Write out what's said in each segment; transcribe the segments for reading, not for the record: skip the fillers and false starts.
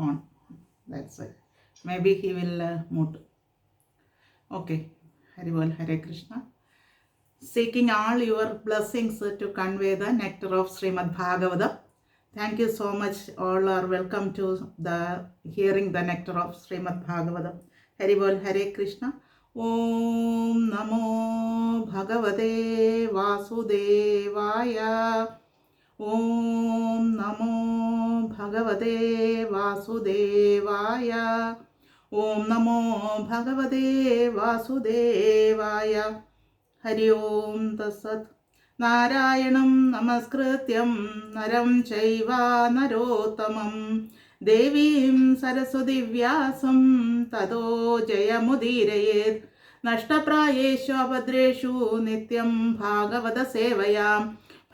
on. That's it. Maybe he will mute. Okay. Hari Bol, Hare Krishna. Seeking all your blessings to convey the nectar of Srimad Bhagavatam. Thank you so much. All are welcome to the hearing the nectar of Srimad Bhagavatam. Hari Bol, Hare Krishna. Om Namo Bhagavate Vasudevaya. Om Namo Bhagavate Vasudevaya. Om Namo Bhagavate Vasudevaya. Hari Om Tassat. Narayanam Namaskrityam Naram Chaiva Narottamam Devim Saraswati Vyasam Tado Jayamudirayet Nashtaprayeshu Abhadreshu Nityam Bhagavata Sevayam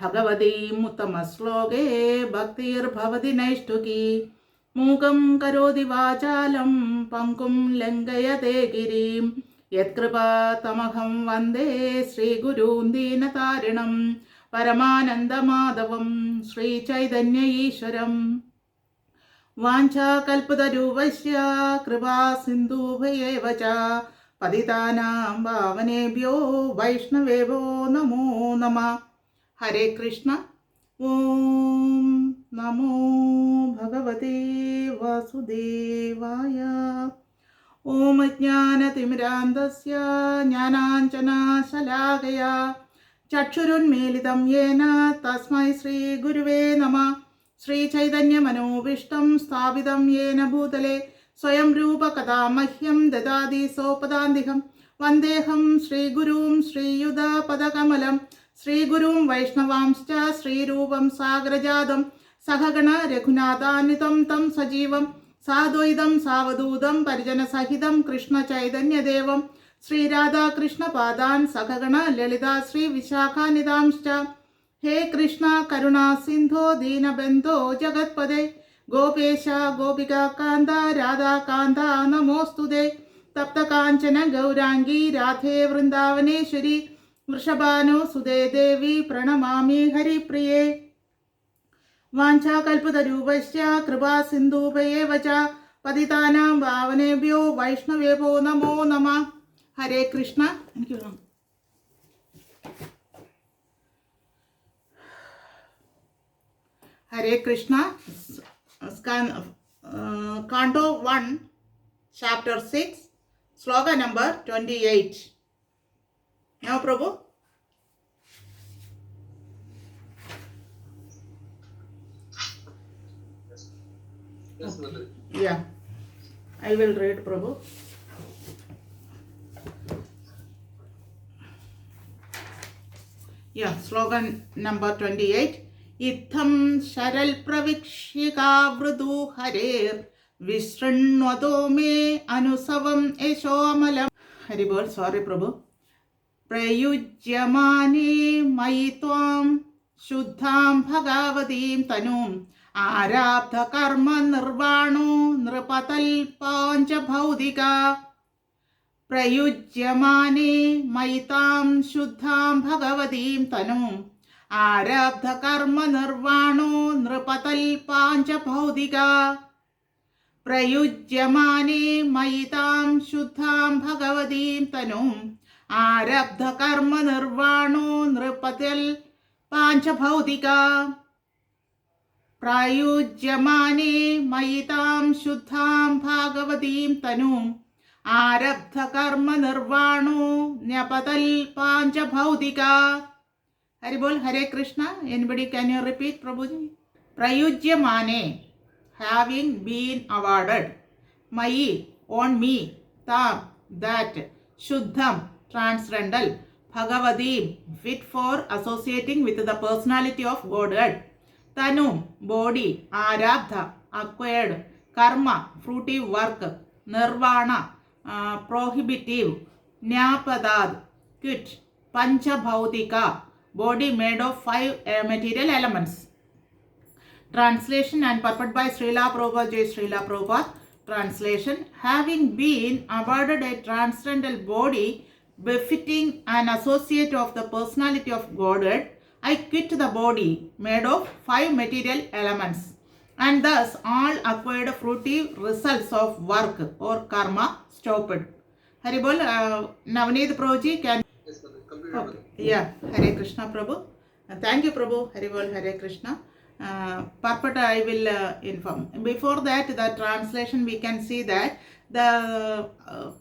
Bhagavati Muttamasloke Bhaktir Bhavati Naishtuki Mukam Karodi Vachalam Pankum Lengayate Girim Yatkripa Tamaham Vande Sri Gurun Dinatarinam Paramananda Madhavam Sri Chaitanya Ishwaram Vancha Kalpataruvasya Kripa Sindhu Bhayevacha Paditanam Bhavanebhyo Vaishnavevo Namo Namah Hare Krishna. Om Namo Bhagavate Vasudevaya. Om Jnanatimirandasya Jnananjana Shalakaya Chakshurunmilitam Yena Tasmai Sri Guruve Namah. Sri Chaitanya Manobishtam Sthapitam Yena Bhutale Swayam Rupa Kada Mahyam Dadadi Sopadandiham Vandeham Sri Gurum Sri Yuda Padakamalam Sri Gurum Vaishnavamscha Sri Rupam Sagrajadam Sahagana Raghunatanitam Tam Sajivam Sadhoidam Savadudam Parijana Sahidam Krishna Chaitanya Devam Sri Radha Krishna Padan Sahagana Lalita Sri Vishakha Nidamscha He Krishna Karuna Sindho Dina Bento Jagatpade Gopesha Gopika Kanda Radha Kanda Namostude Tapta Kanchana Gaurangi Radhe Vrindavaneshwari Vrishabhanu Sude Devi Pranamami Hari Priye Vancha Kalpataruvasya Kripa Sindhu Bhayevacha Paditanam Bhavanebhyo Vaishnavevo Namo Namah. Hare Krishna. Thank you. Hare Krishna. Canto 1, Chapter 6, Sloka number 28. Now, Prabhu. Yes, Mother. Yeah, I will read, Prabhu. Yeah, slogan number 28. Itham sharal pravikshika vrudu harer vishrannvato me anusavam eshomalam. Haribol, sorry, Prabhu. Prayujyamani mayitvam shuddham bhagavatim tanum Arabdha karma nirvano nripatal pancha bhaudika Prayujyamani mayitam shuddham bhagavatim tanum Arabdha karma nirvano nripatal pancha bhaudika Prayujyamani mayitam shuddham bhagavatim tanum Arabdha karma nirvano nripatal pancha bhaudika Prayujyamani mayitam shuddham bhagavatim tanum Arabdha karma nirvano nyapatal pancha bhaudika. Haribol, Hare Krishna. Anybody can you repeat, Prabhuji? Prayujyamane, having been awarded. Mayi, on me. Tam, that. Shuddham, transcendental. Bhagavatim, fit for associating with the personality of Godhead. Tanum, body. Arabdha, acquired. Karma, fruitive work. Nirvana, prohibitive. Nyapadad, quit. Pancha bhautika, body made of 5 material elements. Translation and purport by Srila Prabhupada, Jai Srila Prabhupada. Translation: having been awarded a transcendental body befitting an associate of the personality of Godhead, I quit the body made of 5 material elements. and thus all acquired fruitive results of work or karma stopped. Haribol, Navneet Prabhuji, can... Yes, Mother. Completed, Okay. Mother. Yeah, Hare Krishna Prabhu. Thank you, Prabhu. Haribol, Hare Krishna. Purport I will inform. Before that, the translation we can see that the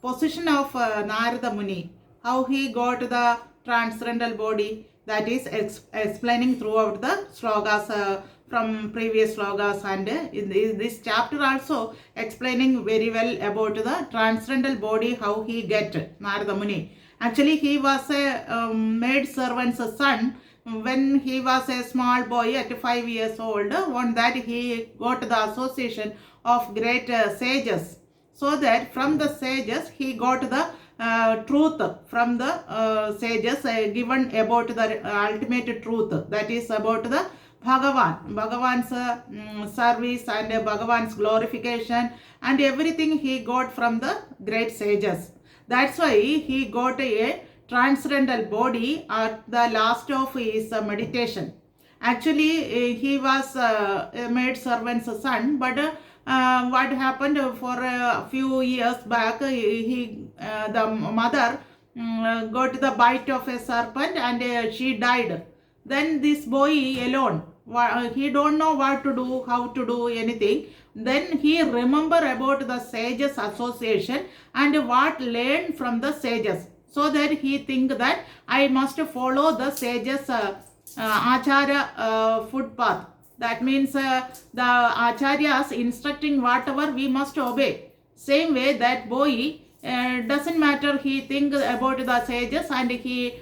position of Narada Muni, how he got the transcendental body, that is explaining throughout the slogas from previous slogas, and in this chapter also explaining very well about the transcendental body, how he get Narada Muni. Actually, he was a maid servant's son when he was a small boy at 5 years old. On that, he got the association of great sages. So that from the sages, he got the truth from the sages given about the ultimate truth. That is about the Bhagavan's service and Bhagavan's glorification and everything he got from the great sages. That's why he got a transcendental body at the last of his meditation. Actually, he was a maid servant's son, but what happened for a few years back, the mother got the bite of a serpent and she died. Then this boy alone, he don't know what to do, how to do anything. Then he remember about the sages association and what learned from the sages. So that he think that I must follow the sages Acharya footpath. That means the Acharyas instructing whatever we must obey. Same way that boy doesn't matter, he think about the sages and he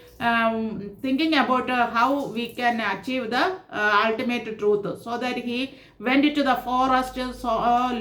thinking about how we can achieve the ultimate truth. So that he went to the forest, so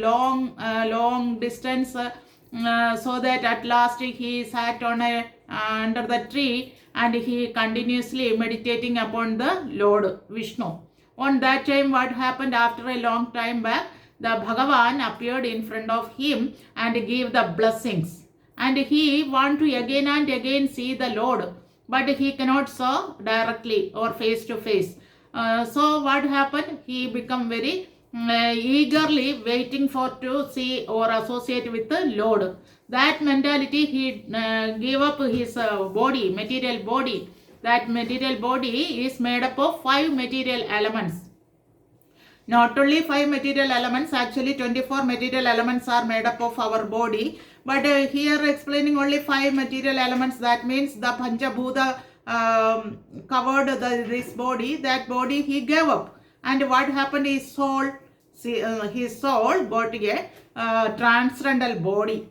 long distance, so that at last he sat on under the tree and he continuously meditating upon the Lord Vishnu. On that time, what happened after a long time back, the Bhagavan appeared in front of him and gave the blessings. And he want to again and again see the Lord, but he cannot saw directly or face to face. So what happened? He become very eagerly waiting for to see or associate with the Lord. That mentality, he gave up his body, material body. That material body is made up of 5 material elements. Not only 5 material elements, actually 24 material elements are made up of our body. But here explaining only 5 material elements, that means the Panchabhuta covered this body. That body he gave up. And what happened? His soul got a transcendental body.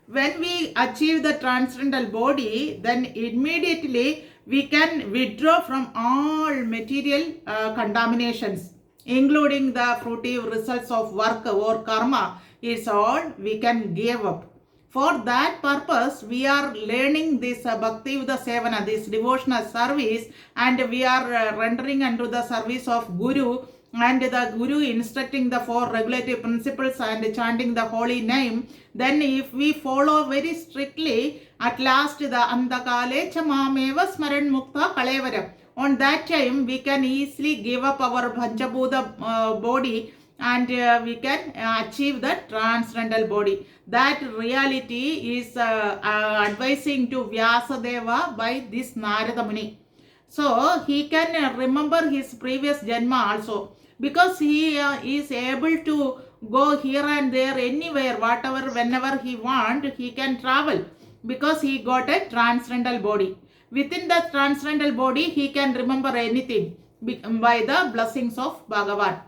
When we achieve the transcendental body, then immediately we can withdraw from all material contaminations, including the fruitive results of work or karma, is all we can give up. For that purpose, we are learning this Bhakti Yuddha Sevana, this devotional service, and we are rendering unto the service of Guru, and the Guru instructing the 4 regulative principles and chanting the holy name. Then if we follow very strictly, at last the Andakale Chamameva Smaran Mukta Kalevara. On that time, we can easily give up our Panchabhuta body and we can achieve the transcendental body. That reality is advising to Vyasadeva by this Narada Muni. So he can remember his previous Janma also, because he is able to go here and there, anywhere, whatever, whenever he want, he can travel, because he got a transcendental body. Within the transcendental body, he can remember anything by the blessings of Bhagavan.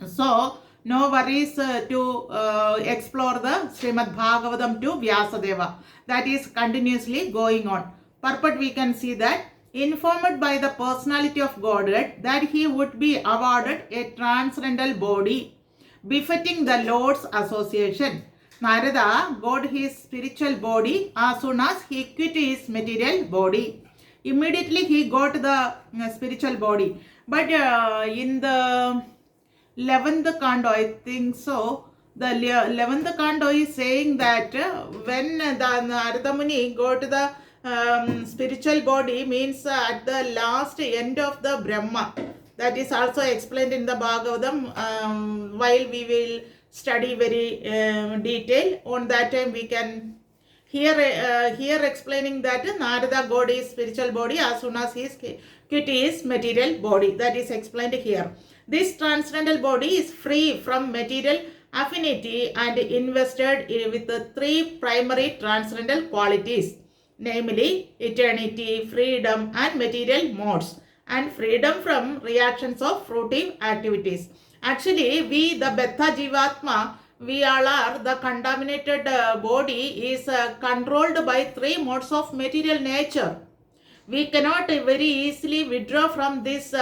So no worries to explore the Srimad Bhagavatam to Vyasadeva. That is continuously going on. Purport we can see that, informed by the personality of Godhead that he would be awarded a transcendental body befitting the Lord's association. Narada got his spiritual body as soon as he quit his material body. Immediately he got the spiritual body. But in the 11th Kando, I think so, the 11th Kando is saying that when the Narada Muni got the spiritual body, means at the last end of the Brahma, That is also explained in the Bhagavatam. While we will study very detail, on that time we can here explaining that Narada God is spiritual body as soon as he is quit is material body. That is explained here. This transcendental body is free from material affinity and invested with the three primary transcendental qualities, namely eternity, freedom, and material modes, and freedom from reactions of fruitive activities. Actually, we, the Beta Jivatma, we all are the contaminated body is controlled by three modes of material nature. We cannot very easily withdraw from this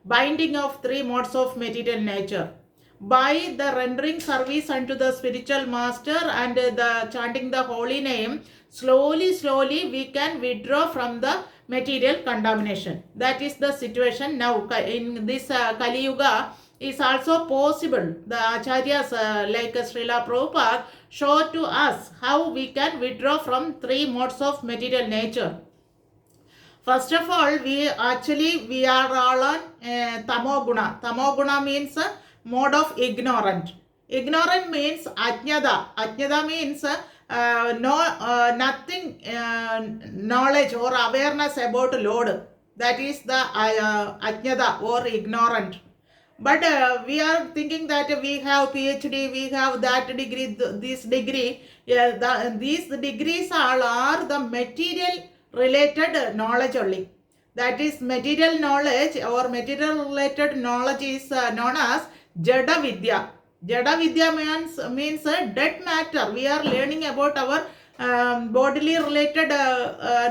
binding of three modes of material nature. By the rendering service unto the spiritual master and the chanting the holy name, slowly we can withdraw from the material contamination. That is the situation now in this Kali Yuga. Is also possible. The acharyas like Srila Prabhupada show to us how we can withdraw from three modes of material nature. First of all, we are all on tamoguna. Tamoguna means mode of ignorant. Ignorant means ajnada. Ajnada means nothing knowledge or awareness about Lord. That is the ajnada or ignorant. But we are thinking that we have PhD, we have that degree, this degree. These degrees all are the material related knowledge only. That is material knowledge or material related knowledge is known as Jada Vidya. Jada Vidya means dead matter. We are learning about our bodily related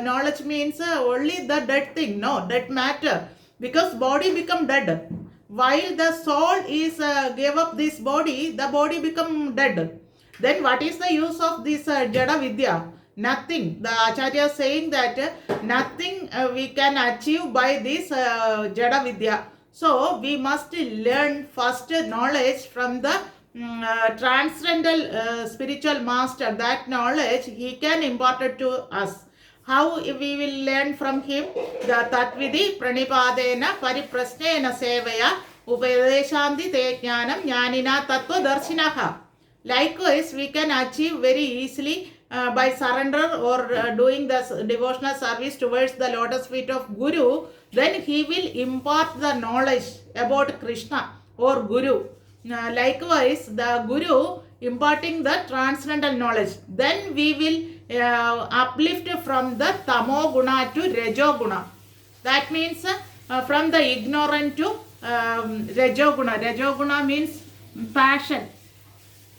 knowledge means only the dead thing, no, dead matter. Because body become dead. While the soul is gave up this body, the body become dead. Then what is the use of this Jada Vidya? Nothing. The Acharya is saying that nothing we can achieve by this Jada Vidya. So we must learn first knowledge from the transcendental spiritual master. That knowledge he can impart it to us. How we will learn from him? The Tatvidhi Pranipadena Pariprasnena Sevaya Upadeshanti Te Jnanam Jnanina Tattva Darshinaha. Likewise, we can achieve very easily by surrender or doing the devotional service towards the lotus feet of Guru. Then he will impart the knowledge about Krishna or Guru. Likewise, the Guru imparting the transcendental knowledge. Then we will uplift from the Tamo Guna to Rejo Guna. That means from the ignorant to Rejo Guna. Rejo Guna means passion.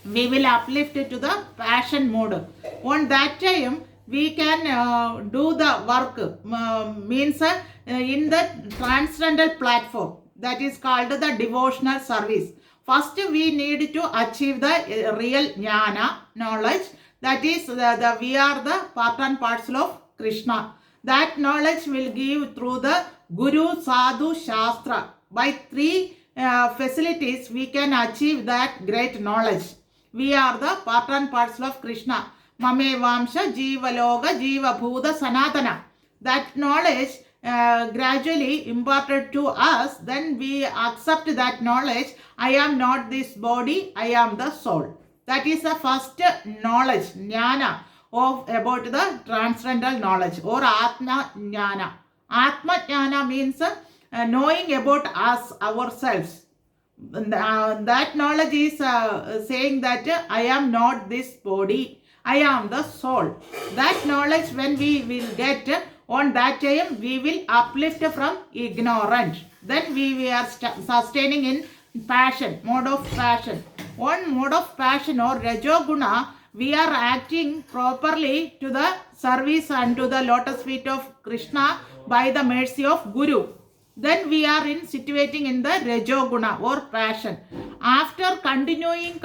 We will uplift it to the passion mode. On that time, we can do the work, means in the transcendental platform. That is called the devotional service. First, we need to achieve the real jnana, knowledge. That is, we are the part and parcel of Krishna. That knowledge will give through the Guru, Sadhu, Shastra. By three facilities, we can achieve that great knowledge. We are the part and parcel of Krishna. Mame Vamsha Jiva Loga Jiva Bhuda Sanatana. That knowledge gradually imparted to us, then we accept that knowledge. I am not this body, I am the soul. That is the first knowledge, jnana, of about the transcendental knowledge or Atma Jnana. Atma Jnana means knowing about us, ourselves. That knowledge is saying that I am not this body, I am the soul. That knowledge when we will get, on that time we will uplift from ignorance. Then we are sustaining in passion, mode of passion. On mode of passion or Rajoguna, we are acting properly to the service and to the lotus feet of Krishna by the mercy of Guru. Then we are situating in the Rajoguna or passion. After continuing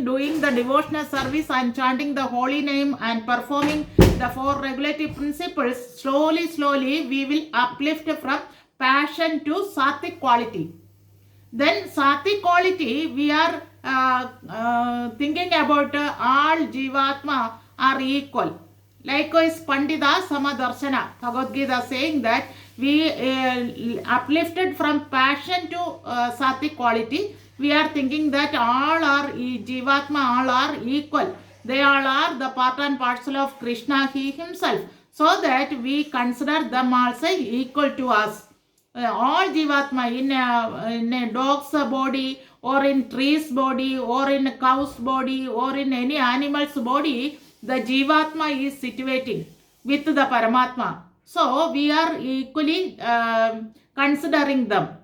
doing the devotional service and chanting the holy name and performing the four regulative principles, slowly we will uplift from passion to Sattvic quality. Then Sattvic quality, we are thinking about all Jivatma are equal. Likewise, Pandita Samadarshana, Bhagavad Gita saying that we uplifted from passion to sattvic quality. We are thinking that all are Jivatma, all are equal. They all are the part and parcel of Krishna, he himself. So that we consider them also equal to us. All Jivatma in a dog's body, or in tree's body, or in a cow's body, or in any animal's body, the Jivatma is situating with the Paramatma. So we are equally considering them.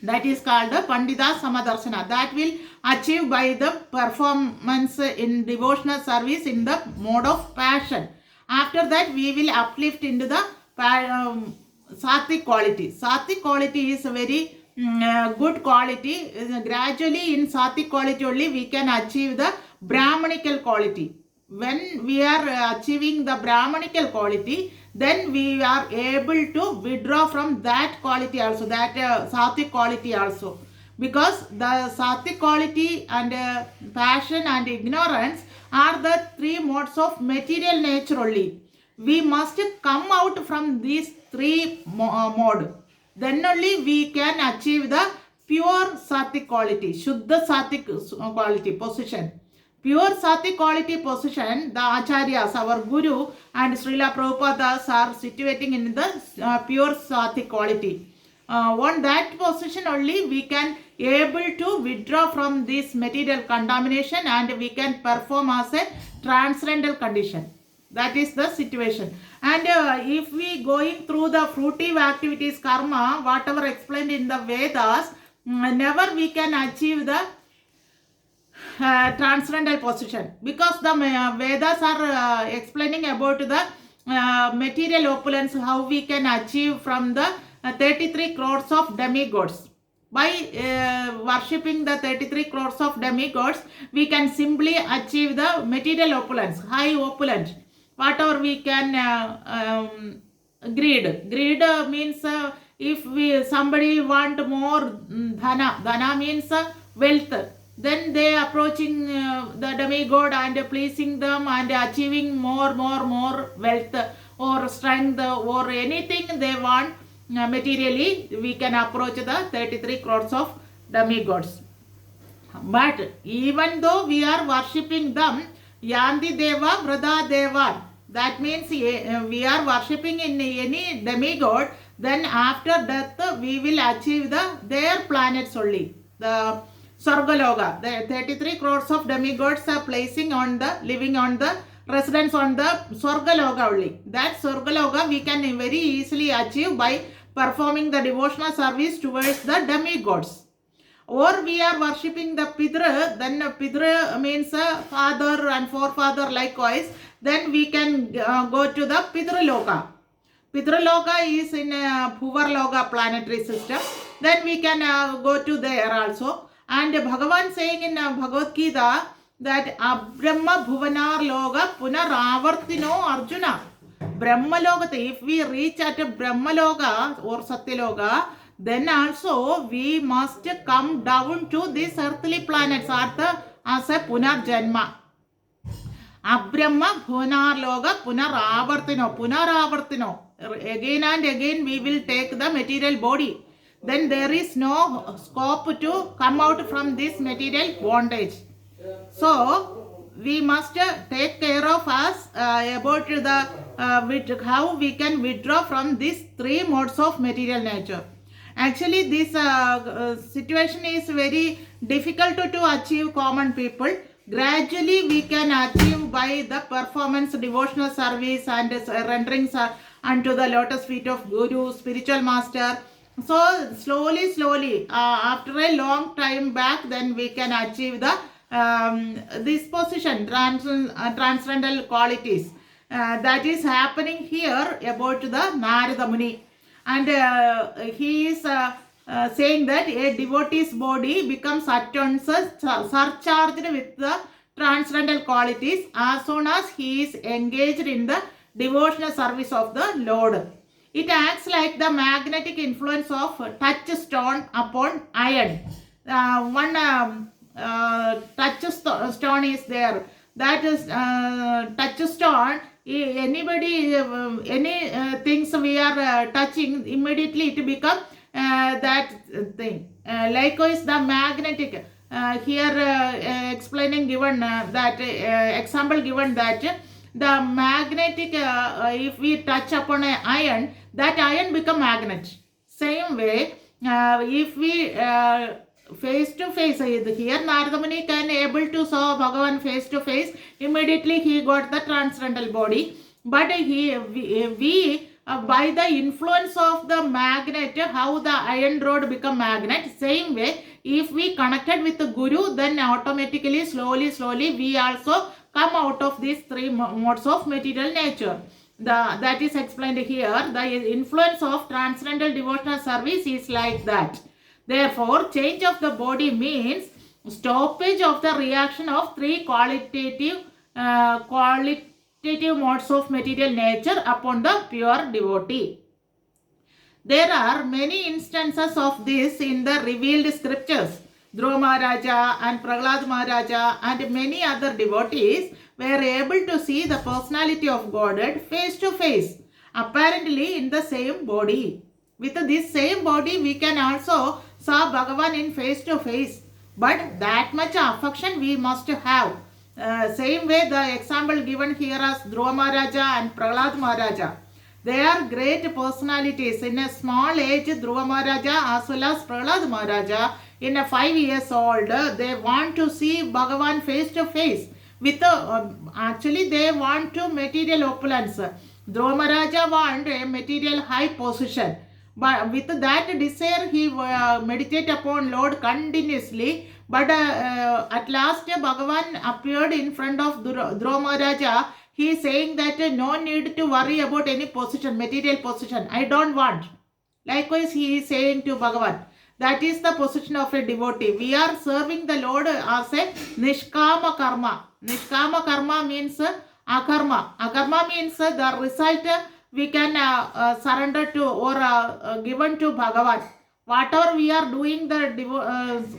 That is called the Pandita Samadarshana. That will achieve by the performance in devotional service in the mode of passion. After that, we will uplift into the sattvic quality. Sattvic quality is a very good quality. Gradually, in sattvic quality only, we can achieve the Brahmanical quality. When we are achieving the Brahmanical quality, then we are able to withdraw from that quality also, that sattvic quality also. Because the sattvic quality and passion and ignorance are the three modes of material nature only. We must come out from these three mode. Then only we can achieve the pure sattvic quality, Shuddha sattvic quality position. Pure sattvic quality position, the Acharyas, our Guru and Srila Prabhupada are situating in the pure sattvic quality. On that position only we can able to withdraw from this material contamination, and we can perform as a transcendental condition. That is the situation. And if we going through the fruitive activities, karma, whatever explained in the Vedas, never we can achieve the transcendental position, because the Vedas are explaining about the material opulence, how we can achieve from the 33 crores of demigods. By worshipping the 33 crores of demigods, we can simply achieve the material opulence, high opulence, whatever we can greed. Greed means if somebody want more dhana means wealth. Then they approaching the demigod and pleasing them and achieving more wealth or strength or anything they want materially. We can approach the 33 crores of demigods. But even though we are worshipping them, Yanti Deva, Vrada Deva, that means we are worshipping in any demigod, then after death we will achieve their planets only. The Swargaloka, the 33 crores of demigods are placing on the, living on the residence on the Swargaloka only. That Swargaloka we can very easily achieve by performing the devotional service towards the demigods. Or we are worshipping the Pidra, then Pidra means father and forefather likewise, then we can go to the Pidraloka. Pidraloka is in Bhuvarloka planetary system, then we can go to there also. And Bhagavan saying in Bhagavad Gita that Brahma Bhuvanar Loga Punaravartino Arjuna. Brahma Loga, if we reach at Brahma Loga or Satyaloka, then also we must come down to these earthly planets as a Punar Janma. Abrahma Bhuvanar Loga Punaravartino. Again and again we will take the material body. Then there is no scope to come out from this material bondage. So we must take care of us about the how we can withdraw from these three modes of material nature. Actually, this situation is very difficult to achieve common people. Gradually we can achieve by the performance, devotional service and rendering unto the lotus feet of Guru, spiritual master. So slowly after a long time back, then we can achieve the this position, transcendental qualities. That is happening here about the Narada Muni. And he is saying that a devotee's body becomes at once surcharged with the transcendental qualities as soon as he is engaged in the devotional service of the Lord. It acts like the magnetic influence of touchstone upon iron. One touchstone is there. that is touches on anybody, any things we are touching, immediately it become that thing. Likewise, the magnetic. Here explaining given that example given that the magnetic, if we touch upon an iron, that iron become magnet. Same way, if we face to face, here Narada Muni can able to saw Bhagavan face to face, immediately he got the transcendental body. But we by the influence of the magnet, how the iron rod become magnet, same way, if we connected with the Guru, then automatically, slowly, we also come out of these three modes of material nature. That is explained here. The influence of transcendental devotional service is like that. Therefore, change of the body means stoppage of the reaction of three qualitative modes of material nature upon the pure devotee. There are many instances of this in the revealed scriptures. Dhruva Maharaja and Prahlad Maharaja and many other devotees were able to see the personality of Godhead face to face, apparently in the same body. With this same body, we can also saw Bhagavan in face to face. But that much affection we must have. Same way, the example given here as Dhruva Maharaja and Prahlad Maharaja. They are great personalities. In a small age, Dhruva Maharaja as well as Prahlad Maharaja, in a 5 years old, they want to see Bhagavan face to face. With actually, they want to material opulence. Dhruva Maharaja want a material high position. But with that desire, he meditate upon Lord continuously. But at last, Bhagavan appeared in front of Dhruva Maharaja. He is saying that no need to worry about any position, material position. I don't want. Likewise, he is saying to Bhagavan. That is the position of a devotee. We are serving the Lord as a Nishkama Karma. Nishkama Karma means Akarma. Akarma means the result we can surrender to or given to Bhagavan. Whatever we are doing the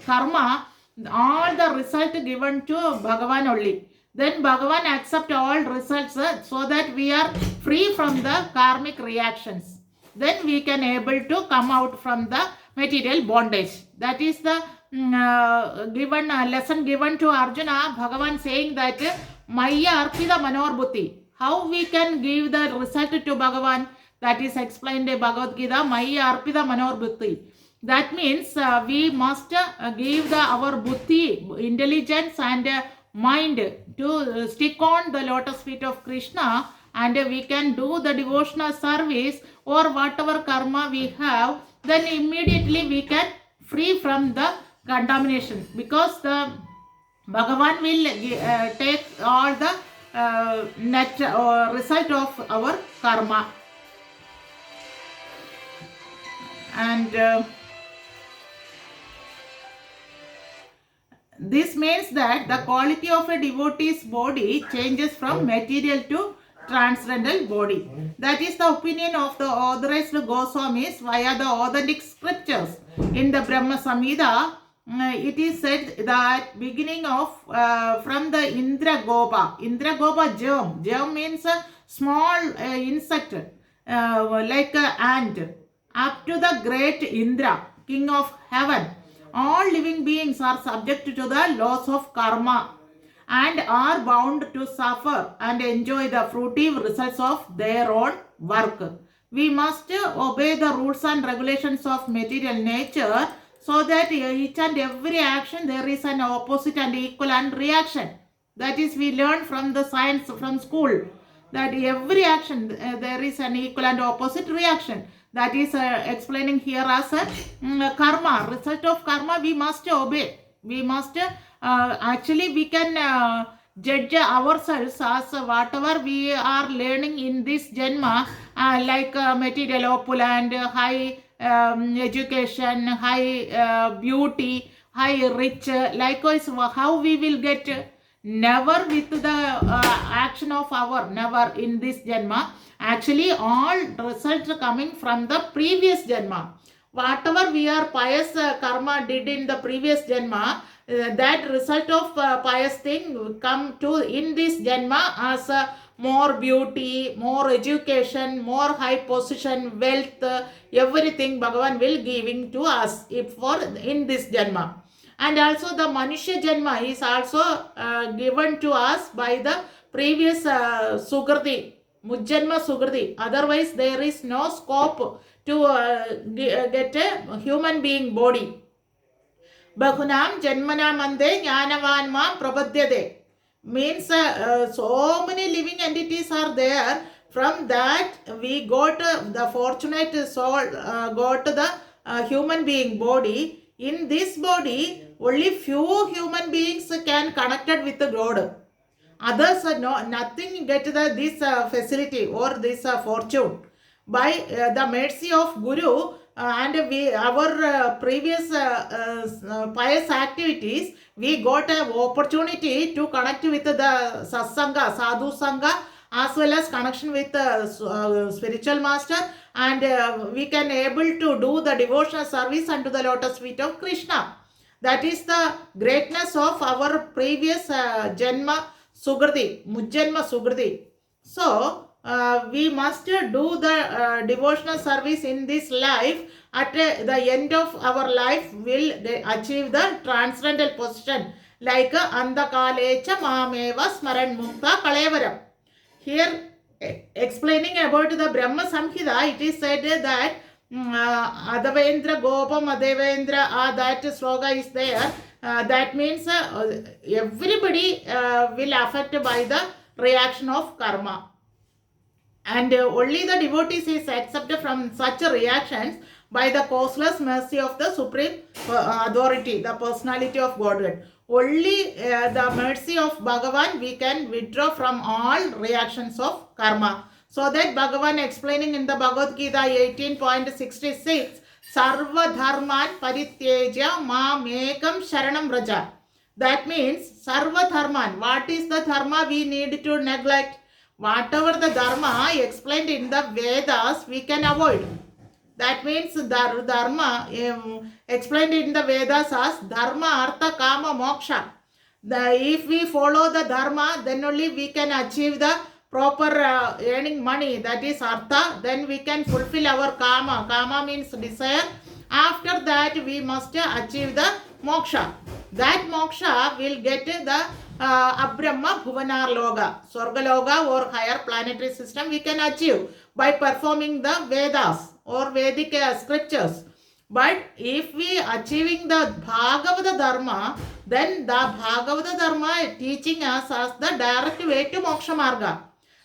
karma, all the result given to Bhagavan only. Then Bhagavan accept all results so that we are free from the karmic reactions. Then we can able to come out from the material bondage. That is the given lesson given to Arjuna. Bhagavan saying that Maya Arpida Manor Buddhi. How we can give the result to Bhagavan? That is explained in Bhagavad Gita. Maya Arpida Manor Buddhi. That means we must give our buddhi, intelligence and mind to stick on the lotus feet of Krishna, and we can do the devotional service or whatever karma we have, then immediately we can free from the contamination, because the Bhagavan will take all the net result of our karma. And this means that the quality of a devotee's body changes from material to transcendental body. That is the opinion of the authorized Goswamis via the authentic scriptures. In the Brahma Samhita, it is said that beginning of from the Indra Gopa germ means a small insect like an ant, up to the great Indra, king of heaven. All living beings are subject to the laws of karma and are bound to suffer and enjoy the fruitive results of their own work. We must obey the rules and regulations of material nature, so that each and every action there is an opposite and equivalent reaction. That is, we learn from the science from school that every action there is an equal and opposite reaction. That is explaining here as karma. Result of karma we must obey. We must actually we can judge ourselves as whatever we are learning in this janma, like material opulent, high education, high beauty, high rich. Likewise, how we will get? Never with the action of our, never in this janma. Actually, all results are coming from the previous janma. Whatever we are pious karma did in the previous janma, that result of pious thing will come to in this Janma as more beauty, more education, more high position, wealth, everything Bhagavan will giving to us if for in this Janma. And also the Manushya Janma is also given to us by the previous Sukriti, Mujjanma Sukriti. Otherwise, there is no scope to get a human being body. Bahunam Janmanam Ande Jnanavan Mam Prapadyade means so many living entities are there. From that, we got the fortunate soul, got the human being body. In this body, only few human beings can connected with the God. Others are no nothing get this facility or this fortune. By the mercy of Guru and we our previous pious activities, we got an opportunity to connect with the satsanga, sadhu sangha, as well as connection with the spiritual master, and we can able to do the devotional service unto the lotus feet of Krishna. That is the greatness of our previous Janma Sukriti, Mujjanma Sukriti. So, we must do the devotional service in this life. At the end of our life, will achieve the transcendental position like Andakalecha Mameva Smaran Mukta Kalevaram. Here, explaining about the Brahma Samhita, it is said that Adavendra Gopam Adavendra, that sloga is there. That means everybody will affected by the reaction of karma. And only the devotees is accepted from such reactions by the causeless mercy of the supreme authority, the personality of Godhead. Only the mercy of Bhagavan we can withdraw from all reactions of karma. So that Bhagavan explaining in the Bhagavad Gita 18.66, Sarva Dharman Parityeja Mam Ekam Sharanam Vraja. That means Sarva Dharman. What is the dharma we need to neglect? Whatever the dharma explained in the Vedas, we can avoid. That means dharma explained in the Vedas as dharma, artha, kama, moksha. If we follow the dharma, then only we can achieve the proper earning money, that is artha. Then we can fulfill our kama. Kama means desire. After that, we must achieve the moksha. That moksha will get the Abrahma Bhuvanar Loga, Swarga Loga or higher planetary system we can achieve by performing the Vedas or Vedic scriptures. But if we achieving the Bhagavata Dharma, then the Bhagavata Dharma teaching us as the direct way to Moksha Marga.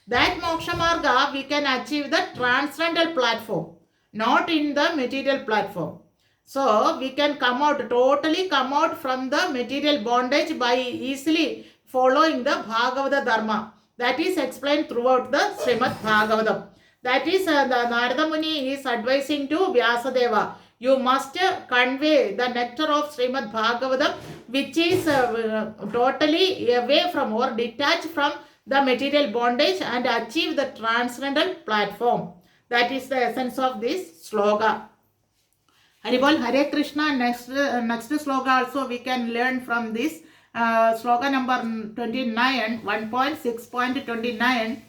That Moksha Marga we can achieve the transcendental platform, not in the material platform. So we can totally come out from the material bondage by easily following the Bhagavata Dharma. That is explained throughout the Srimad Bhagavatam. That is the Narada Muni is advising to Vyasadeva. You must convey the nectar of Srimad Bhagavatam, which is totally away from or detached from the material bondage and achieve the transcendental platform. That is the essence of this sloga. Haribol, Hare Krishna. Next sloga also we can learn from this. Sloga number 29, 1.6.29.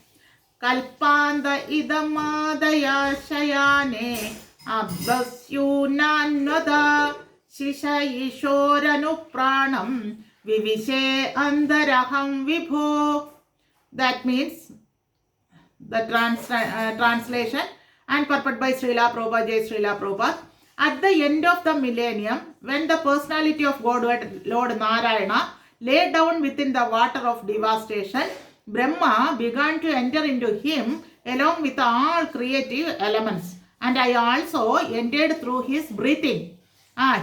Kalpanda idamadaya shayane abhasyunannada shisha ishoranu pranam vivishe andaraham vibho. That means the translation and purport by Srila Prabhupada, Jai Srila Prabhupada. At the end of the millennium, when the personality of Godhead, Lord Narayana, lay down within the water of devastation, Brahma began to enter into him along with all creative elements. And I also entered through his breathing.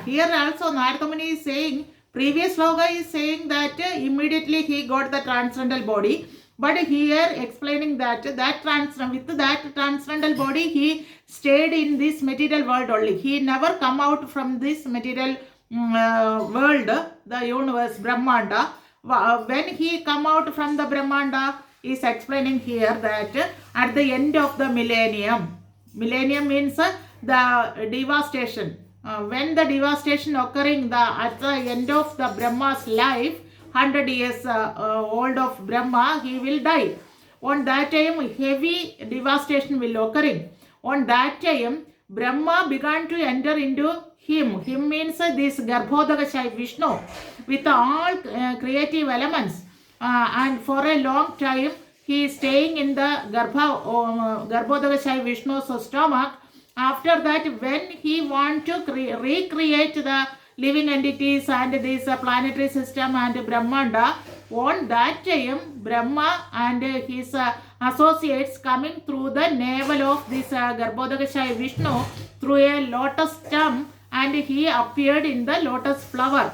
Here also Narada Muni is saying, previous sloga is saying that immediately he got the transcendental body. But here explaining that with that transcendental body, he stayed in this material world only. He never come out from this material world, the universe, Brahmanda. When he come out from the Brahmanda, he is explaining here that at the end of the millennium means the devastation. when the devastation occurring at the end of the Brahma's life, 100 years old of Brahma, he will die. On that time, heavy devastation will occurring. On that time, Brahma began to enter into him. Him means this Garbhodakashai Vishnu with all creative elements. And for a long time, he is staying in the Garbhodakashai Vishnu's stomach. After that, when he want to recreate the living entities and this planetary system and Brahmanda, on that time Brahma and his associates coming through the navel of this Garbhodakashai Vishnu through a lotus stem, and he appeared in the lotus flower.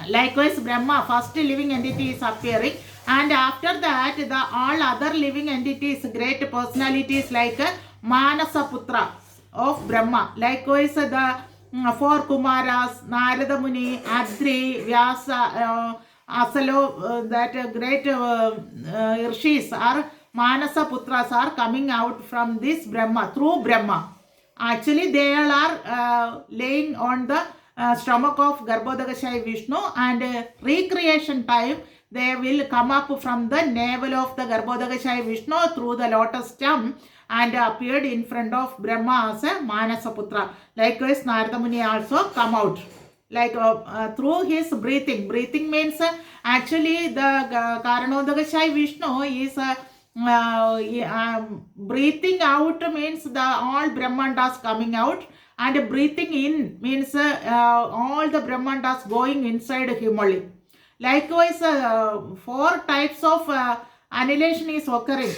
Likewise, Brahma, first living entity, is appearing, and after that the all other living entities, great personalities like Manasaputra of Brahma. Likewise, the four Kumaras, Narada Muni, Adri, Vyasa, Asalo, that great Rishis are Manasaputras are coming out from this Brahma, through Brahma. Actually, they all are laying on the stomach of Garbhodakashai Vishnu, and recreation time they will come up from the navel of the Garbhodakashai Vishnu through the lotus stem and appeared in front of Brahma as a Manasaputra. Likewise, Narada Muni also come out. Like through his breathing. Breathing means actually the Karanodakashai Vishnu is breathing out means the all Brahmandas coming out, and breathing in means all the Brahmandas going inside him only. Likewise, 4 types of annihilation is occurring.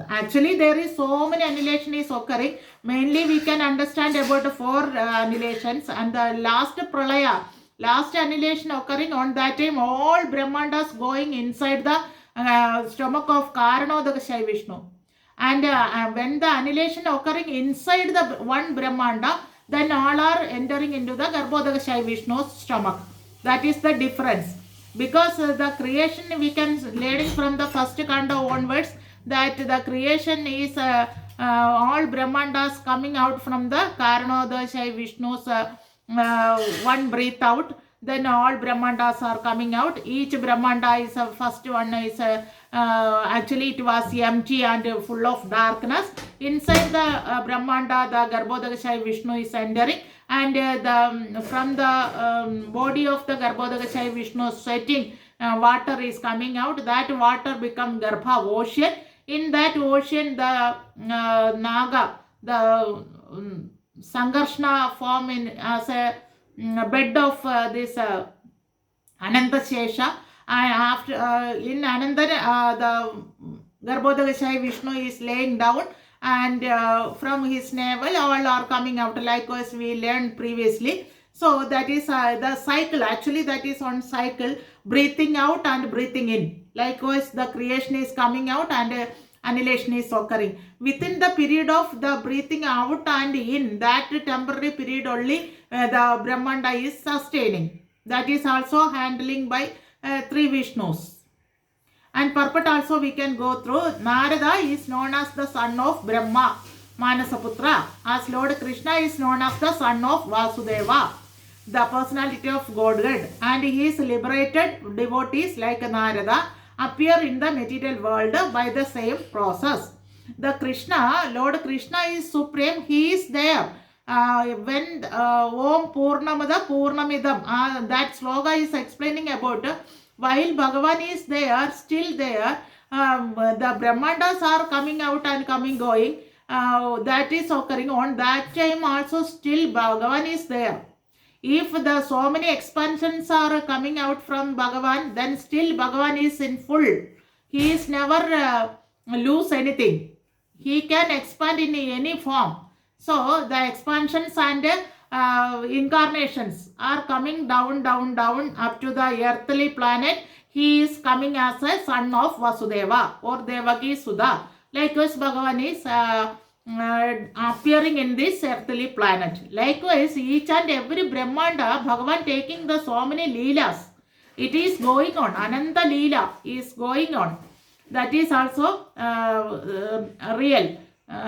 Actually, there is so many annihilation is occurring. Mainly, we can understand about 4 annihilations, and the last pralaya, last annihilation occurring on that time, all Brahmandas going inside the stomach of Karanodakashai Vishnu. And when the annihilation occurring inside the one Brahmanda, then all are entering into the Garbhodakashai Vishnu's stomach. That is the difference. Because the creation, we can learn from the first kanda onwards, that the creation is all Brahmandas coming out from the Karanodakashai Vishnu's one breath out. Then all Brahmandas are coming out. Each Brahmanda is first one is actually it was empty and full of darkness. Inside the Brahmanda, the Garbhodakashai Vishnu is entering, and from the body of the Garbhodakashai Vishnu sweating water is coming out. That water become Garbha ocean. In that ocean, the Naga, the Sangarshna form in as a bed of this Ananta Shesha. And after in another the Garbhodakashai Vishnu is laying down, and from his navel all are coming out. Likewise, we learned previously. So that is the cycle. Actually, that is on cycle, breathing out and breathing in. Likewise, the creation is coming out and annihilation is occurring. Within the period of the breathing out and in, that temporary period only the Brahmanda is sustaining. That is also handling by 3 Vishnus. And purport also we can go through. Narada is known as the son of Brahma, Manasaputra, as Lord Krishna is known as the son of Vasudeva, the personality of Godhead, and his liberated devotees like Narada appear in the material world by the same process. The Krishna, Lord Krishna is supreme, he is there. When Om Purnamada Purnamidam, that sloga is explaining about while Bhagavan is there, still there, the Brahmandas are coming out and coming going, that is occurring. On that time also still Bhagavan is there. If the so many expansions are coming out from Bhagavan, then still Bhagavan is in full. He is never lose anything. He can expand in any form. So the expansions and incarnations are coming down up to the earthly planet. He is coming as a son of Vasudeva or Devaki Sudha. Likewise, Bhagavan is appearing in this earthly planet. Likewise, each and every Brahmanda, Bhagavan taking the so many leelas. It is going on. Ananta Leela is going on. That is also real.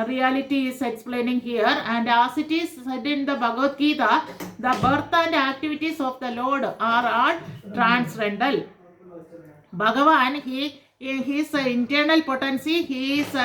reality is explaining here, and as it is said in the Bhagavad Gita, the birth and activities of the Lord are all transcendental. Bhagavan, he in his internal potency, he is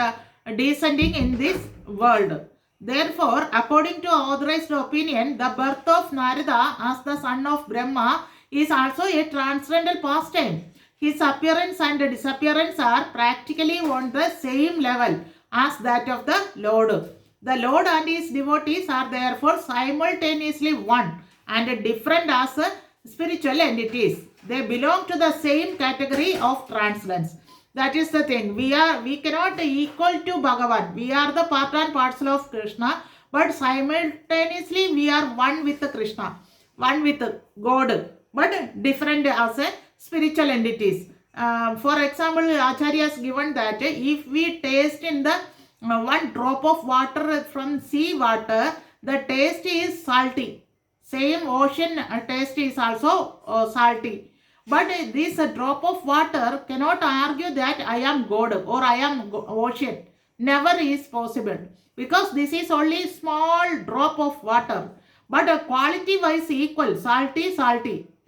descending in this world. Therefore, according to authorized opinion, the birth of Narada as the son of Brahma is also a transcendental pastime. His appearance and disappearance are practically on the same level as that of the Lord. The Lord and his devotees are therefore simultaneously one and different as spiritual entities. They belong to the same category of transcendence. That is the thing. We cannot equal to Bhagavan. We are the part and parcel of Krishna, but simultaneously we are one with Krishna, one with God, but different as a spiritual entities. For example, Acharya has given that if we taste in the one drop of water from sea water, the taste is salty. Same ocean taste is also salty. But this drop of water cannot argue that I am God or I am ocean. Never is possible, because this is only small drop of water. But quality wise equal, salty,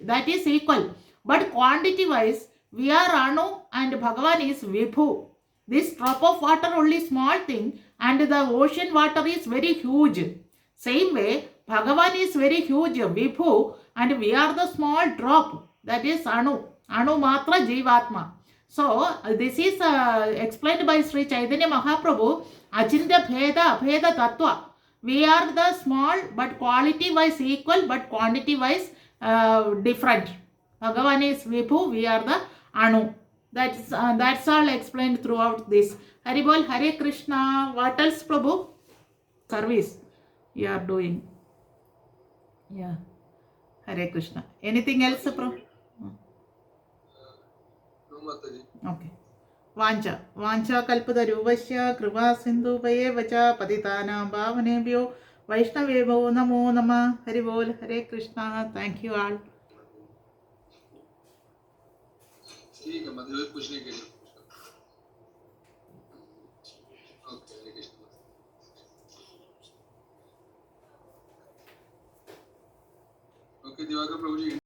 that is equal. But quantity wise, we are Anu and Bhagavan is Vibhu. This drop of water only small thing, and the ocean water is very huge. Same way, Bhagavan is very huge, Vibhu, and we are the small drop, that is Anu. Anu Matra Jivatma. So, this is explained by Sri Chaitanya Mahaprabhu, Achintya Bheda Abheda Tattva. We are the small, but quality wise equal, but quantity wise different. Bhagavan is Vibhu, we are the Anu. That's all explained throughout this. Haribol, Hare Krishna. What else, Prabhu? Service you are doing. Yeah. Hare Krishna. Anything else, Prabhu? No, Mataji. Okay. वाञ्छा कल्पतरुवस्य कृपा सिन्धुभयेव च पतितानां पावनेभ्यो वैष्णवेभ्यो नमो नमः. हरि बोल. Hare Krishna. Thank you all. ठीक है, मतलब पूछने के लिए ओके. हरे कृष्ण. ओके दिवाकर प्रभु जी.